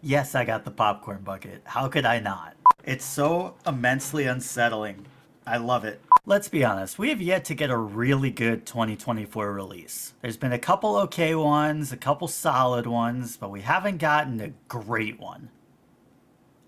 Yes, I got the popcorn bucket. How could I not? It's so immensely unsettling. I love it. Let's be honest, we have yet to get a really good 2024 release. There's been a couple okay ones, a couple solid ones, but we haven't gotten a great one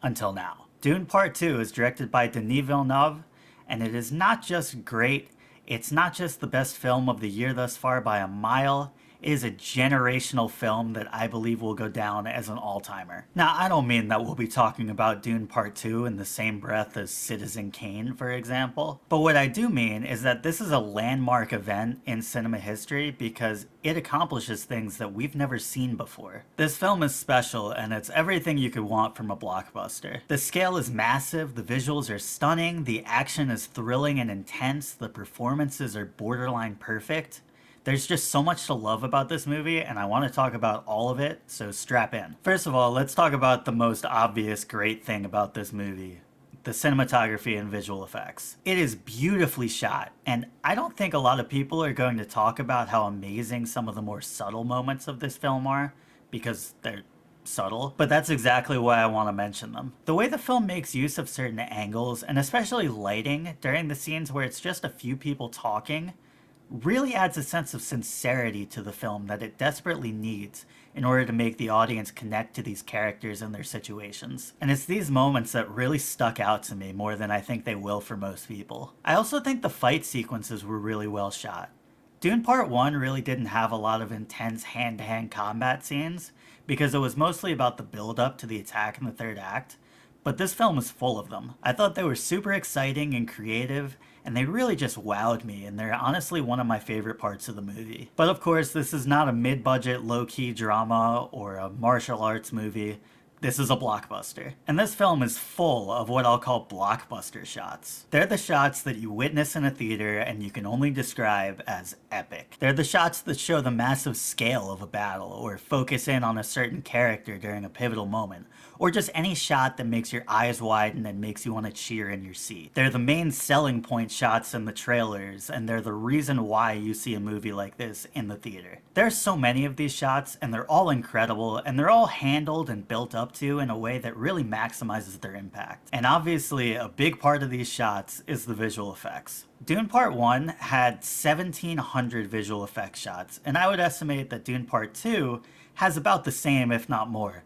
until now. Dune Part 2 is directed by Denis Villeneuve, and it is not just great, it's not just the best film of the year thus far by a mile, it is a generational film that I believe will go down as an all-timer. Now, I don't mean that we'll be talking about Dune Part 2 in the same breath as Citizen Kane, for example, but what I do mean is that this is a landmark event in cinema history because it accomplishes things that we've never seen before. This film is special, and it's everything you could want from a blockbuster. The scale is massive, the visuals are stunning, the action is thrilling and intense, the performances are borderline perfect. There's just so much to love about this movie, and I want to talk about all of it, so strap in. First of all, let's talk about the most obvious great thing about this movie: the cinematography and visual effects. It is beautifully shot, and I don't think a lot of people are going to talk about how amazing some of the more subtle moments of this film are, because they're subtle, but that's exactly why I want to mention them. The way the film makes use of certain angles, and especially lighting, during the scenes where it's just a few people talking, really adds a sense of sincerity to the film that it desperately needs in order to make the audience connect to these characters and their situations. And it's these moments that really stuck out to me more than I think they will for most people. I also think the fight sequences were really well shot. Dune Part 1 really didn't have a lot of intense hand-to-hand combat scenes because it was mostly about the build-up to the attack in the third act, but this film is full of them. I thought they were super exciting and creative, and they really just wowed me, and they're honestly one of my favorite parts of the movie. But of course, this is not a mid-budget, low-key drama or a martial arts movie. This is a blockbuster. And this film is full of what I'll call blockbuster shots. They're the shots that you witness in a theater and you can only describe as epic. They're the shots that show the massive scale of a battle, or focus in on a certain character during a pivotal moment, or just any shot that makes your eyes widen and makes you want to cheer in your seat. They're the main selling point shots in the trailers, and they're the reason why you see a movie like this in the theater. There's so many of these shots, and they're all incredible, and they're all handled and built up to in a way that really maximizes their impact. And obviously, a big part of these shots is the visual effects. Dune Part 1 had 1,700 visual effects shots, and I would estimate that Dune Part 2 has about the same, if not more,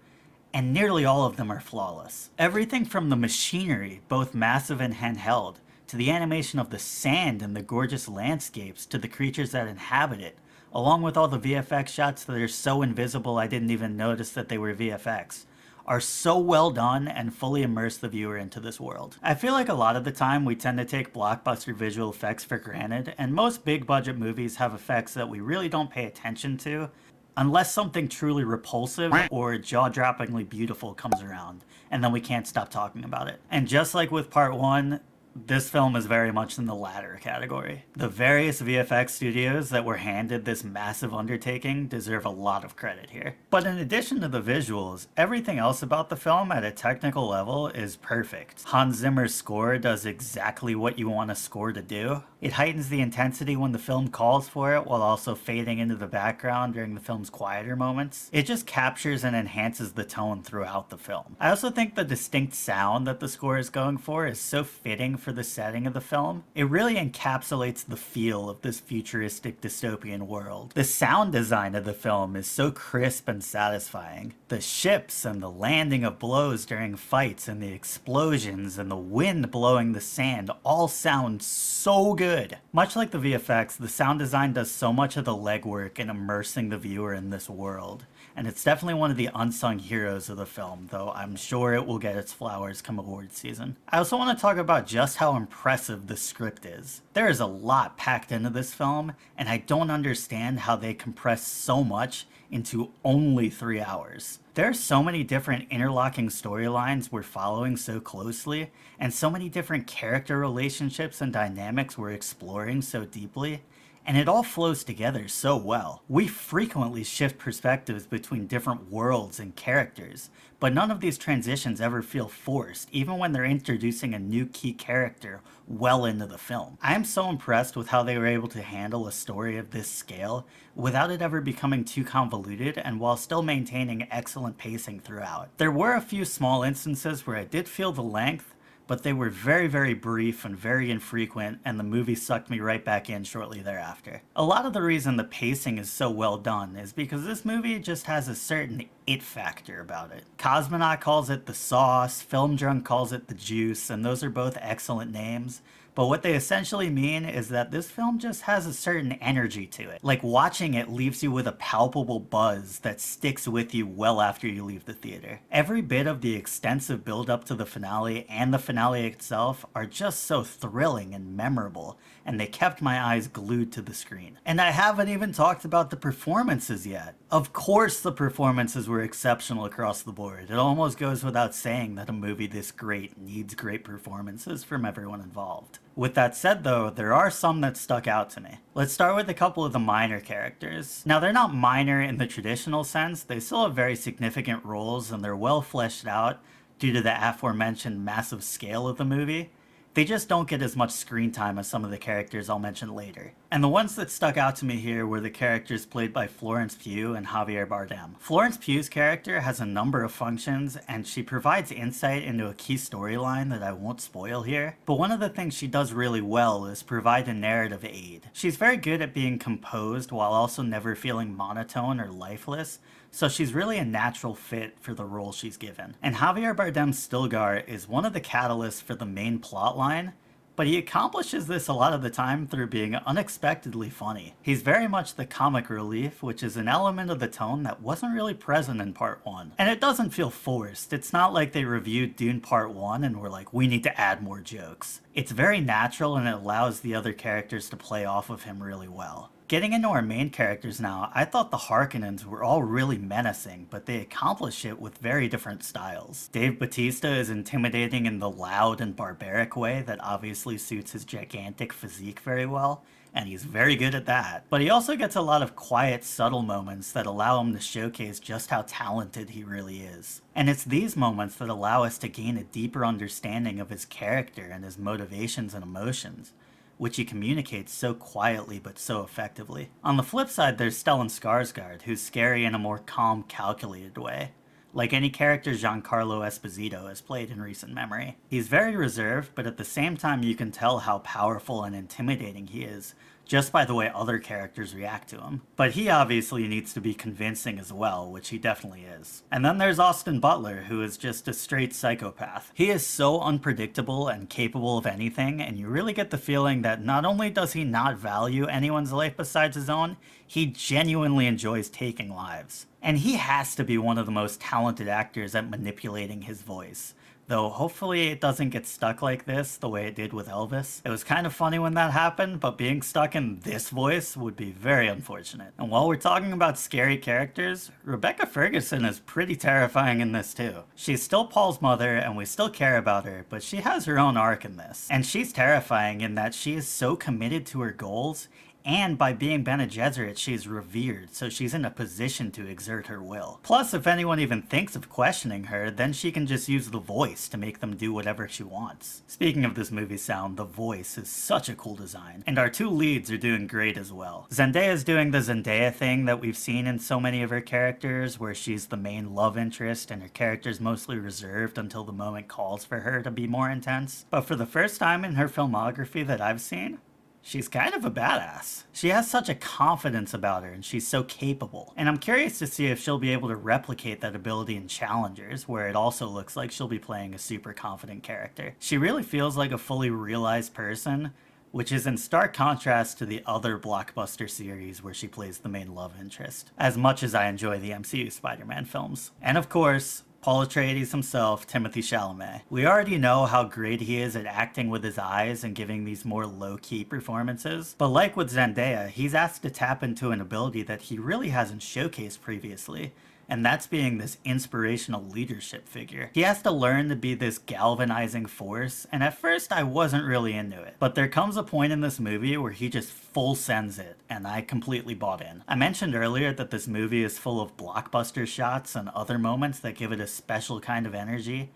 and nearly all of them are flawless. Everything from the machinery, both massive and handheld, to the animation of the sand and the gorgeous landscapes, to the creatures that inhabit it, along with all the VFX shots that are so invisible I didn't even notice that they were VFX, are so well done and fully immerse the viewer into this world. I feel like a lot of the time we tend to take blockbuster visual effects for granted, and most big budget movies have effects that we really don't pay attention to unless something truly repulsive or jaw-droppingly beautiful comes around, and then we can't stop talking about it. And just like with Part 1, this film is very much in the latter category. The various VFX studios that were handed this massive undertaking deserve a lot of credit here. But in addition to the visuals, everything else about the film at a technical level is perfect. Hans Zimmer's score does exactly what you want a score to do. It heightens the intensity when the film calls for it while also fading into the background during the film's quieter moments. It just captures and enhances the tone throughout the film. I also think the distinct sound that the score is going for is so fitting for the setting of the film. It really encapsulates the feel of this futuristic dystopian world. The sound design of the film is so crisp and satisfying. The ships and the landing of blows during fights and the explosions and the wind blowing the sand all sound so good. Much like the VFX, the sound design does so much of the legwork in immersing the viewer in this world. And it's definitely one of the unsung heroes of the film, though I'm sure it will get its flowers come awards season. I also want to talk about just how impressive the script is. There is a lot packed into this film, and I don't understand how they compress so much into only 3 hours. There are so many different interlocking storylines we're following so closely, and so many different character relationships and dynamics we're exploring so deeply. and it all flows together so well. We frequently shift perspectives between different worlds and characters, but none of these transitions ever feel forced, even when they're introducing a new key character well into the film. I am so impressed with how they were able to handle a story of this scale without it ever becoming too convoluted and while still maintaining excellent pacing throughout. There were a few small instances where I did feel the length, but they were very, very brief and very infrequent, and the movie sucked me right back in shortly thereafter. A lot of the reason the pacing is so well done is because this movie just has a certain it factor about it. Cosmonaut calls it the sauce, Film Drunk calls it the juice, and those are both excellent names. But what they essentially mean is that this film just has a certain energy to it. Like, watching it leaves you with a palpable buzz that sticks with you well after you leave the theater. Every bit of the extensive build up to the finale and the finale itself are just so thrilling and memorable, and they kept my eyes glued to the screen. And I haven't even talked about the performances yet. Of course the performances were exceptional across the board. It almost goes without saying that a movie this great needs great performances from everyone involved. With that said though, there are some that stuck out to me. Let's start with a couple of the minor characters. Now, they're not minor in the traditional sense, they still have very significant roles and they're well fleshed out due to the aforementioned massive scale of the movie. They just don't get as much screen time as some of the characters I'll mention later. And the ones that stuck out to me here were the characters played by Florence Pugh and Javier Bardem. Florence Pugh's character has a number of functions, and she provides insight into a key storyline that I won't spoil here. But one of the things she does really well is provide a narrative aid. She's very good at being composed while also never feeling monotone or lifeless, so she's really a natural fit for the role she's given. And Javier Bardem's Stilgar is one of the catalysts for the main plotline, but he accomplishes this a lot of the time through being unexpectedly funny. He's very much the comic relief, which is an element of the tone that wasn't really present in Part 1. And it doesn't feel forced. It's not like they reviewed Dune Part 1 and were like, we need to add more jokes. It's very natural and it allows the other characters to play off of him really well. Getting into our main characters now, I thought the Harkonnens were all really menacing, but they accomplish it with very different styles. Dave Bautista is intimidating in the loud and barbaric way that obviously suits his gigantic physique very well, and he's very good at that. But he also gets a lot of quiet, subtle moments that allow him to showcase just how talented he really is. And it's these moments that allow us to gain a deeper understanding of his character and his motivations and emotions, which he communicates so quietly but so effectively. On the flip side, there's Stellan Skarsgård, who's scary in a more calm, calculated way, like any character Giancarlo Esposito has played in recent memory. He's very reserved, but at the same time you can tell how powerful and intimidating he is, just by the way other characters react to him. But he obviously needs to be convincing as well, which he definitely is. And then there's Austin Butler, who is just a straight psychopath. He is so unpredictable and capable of anything, and you really get the feeling that not only does he not value anyone's life besides his own, he genuinely enjoys taking lives. And he has to be one of the most talented actors at manipulating his voice. Though hopefully it doesn't get stuck like this the way it did with Elvis. It was kind of funny when that happened, but being stuck in this voice would be very unfortunate. And while we're talking about scary characters, Rebecca Ferguson is pretty terrifying in this too. She's still Paul's mother and we still care about her, but she has her own arc in this. And she's terrifying in that she is so committed to her goals, and by being Bene Gesserit, she's revered, so she's in a position to exert her will. Plus, if anyone even thinks of questioning her, then she can just use the voice to make them do whatever she wants. Speaking of this movie's sound, the voice is such a cool design, and our two leads are doing great as well. Zendaya's doing the Zendaya thing that we've seen in so many of her characters, where she's the main love interest and her character's mostly reserved until the moment calls for her to be more intense. But for the first time in her filmography that I've seen, she's kind of a badass. She has such a confidence about her and she's so capable. And I'm curious to see if she'll be able to replicate that ability in Challengers, where it also looks like she'll be playing a super confident character. She really feels like a fully realized person, which is in stark contrast to the other blockbuster series where she plays the main love interest, as much as I enjoy the MCU Spider-Man films. And of course, Paul Atreides himself, Timothée Chalamet. We already know how great he is at acting with his eyes and giving these more low-key performances, but like with Zendaya, he's asked to tap into an ability that he really hasn't showcased previously, and that's being this inspirational leadership figure. He has to learn to be this galvanizing force, and at first I wasn't really into it. But there comes a point in this movie where he just full sends it, and I completely bought in. I mentioned earlier that this movie is full of blockbuster shots and other moments that give it a special kind of energy,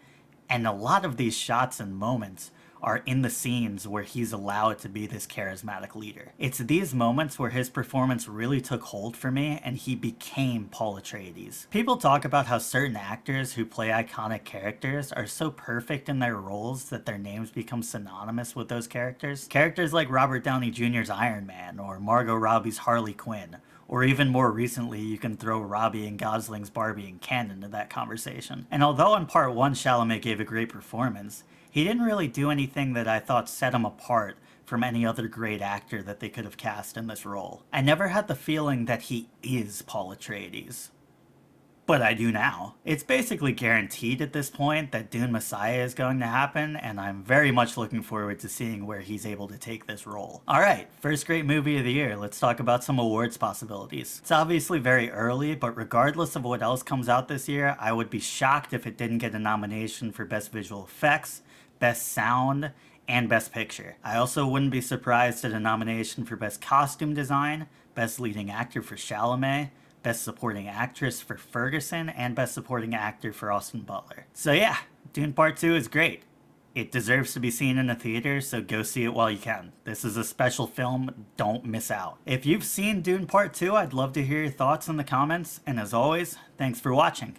and a lot of these shots and moments are in the scenes where he's allowed to be this charismatic leader. It's these moments where his performance really took hold for me and he became Paul Atreides. People talk about how certain actors who play iconic characters are so perfect in their roles that their names become synonymous with those characters. Characters like Robert Downey Jr.'s Iron Man or Margot Robbie's Harley Quinn. Or even more recently, you can throw Robbie and Gosling's Barbie and Ken into that conversation. And although in part 1 Chalamet gave a great performance, he didn't really do anything that I thought set him apart from any other great actor that they could have cast in this role. I never had the feeling that he is Paul Atreides. But I do now. It's basically guaranteed at this point that Dune Messiah is going to happen, and I'm very much looking forward to seeing where he's able to take this role. Alright, first great movie of the year, let's talk about some awards possibilities. It's obviously very early, but regardless of what else comes out this year, I would be shocked if it didn't get a nomination for Best Visual Effects, Best Sound, and Best Picture. I also wouldn't be surprised at a nomination for Best Costume Design, Best Leading Actor for Chalamet, Best Supporting Actress for Ferguson, and Best Supporting Actor for Austin Butler. So yeah, Dune Part 2 is great. It deserves to be seen in a theater, so go see it while you can. This is a special film, don't miss out. If you've seen Dune Part 2, I'd love to hear your thoughts in the comments, and as always, thanks for watching.